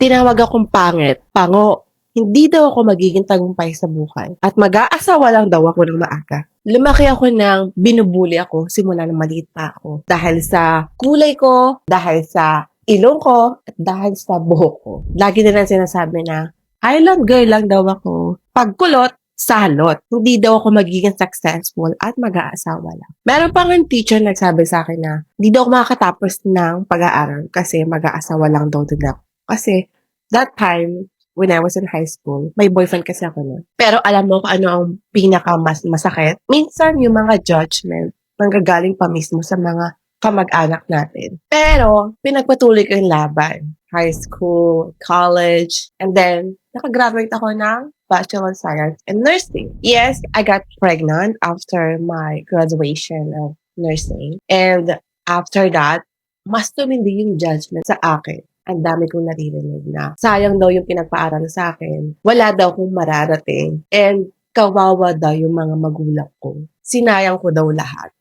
tinawag akong pangit, pango. Hindi daw ako magiging tagumpay sa buhay at mag-aasawa lang daw ako ng maaga. Lumaki ako ng binubuli ako simula nang maliit pa ako. Dahil sa kulay ko, dahil sa ilong ko, at dahil sa buhok ko. Lagi nilang sinasabi na, island girl lang daw ako. Pagkulot, salot. Hindi daw ako magiging successful at mag-aasawa lang. Meron pang ang teacher nagsabi sa akin na hindi daw ako makakatapos ng pag-aaral kasi mag-aasawa lang daw din ako. Kasi that time, when I was in high school, may boyfriend kasi ako nun. Pero alam mo kung ano ang pinaka-mas masakit? Minsan yung mga judgment nanggagaling pa mismo sa mga kamag-anak natin. Pero, pinagpatuloy ko yung laban. High school, college, and then, nakagraduate ako ng Bachelor of Science in Nursing. Yes, I got pregnant after my graduation of nursing. And after that, mas tumindi yung judgment sa akin. Ang dami kong naririnig na sayang daw yung pinagpaaral sa akin. Wala daw akong mararating. And kawawa daw yung mga magulang ko. Sinayang ko daw lahat.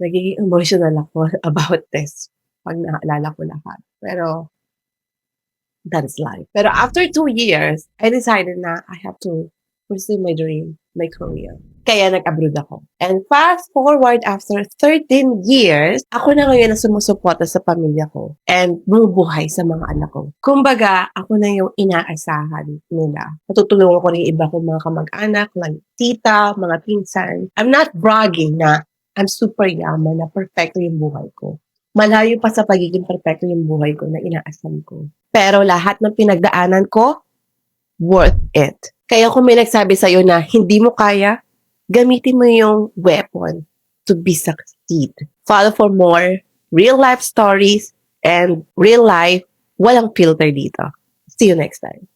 Nagiging emotional ako about this pag naalala ko lahat. Pero, that is life. Pero after 2 years, I decided na I have to pursue my dream, my career. Kaya nag-abroad ako. And fast forward after 13 years, ako na ngayon ang sumusuporta sa pamilya ko and bumubuhay sa mga anak ko. Kumbaga, ako na yung inaasahan nila. Matutulungan ko rin iba kong mga kamag-anak, mga tita, mga pinsan. I'm not bragging na I'm super yaman na perfecto yung buhay ko. Malayo pa sa pagiging perfecto yung buhay ko na inaasam ko. Pero lahat ng pinagdaanan ko, worth it. Kaya kung may nagsabi sa'yo na hindi mo kaya, gamitin mo yung weapon to be succeed. Follow for more real life stories and real life, walang filter dito. See you next time.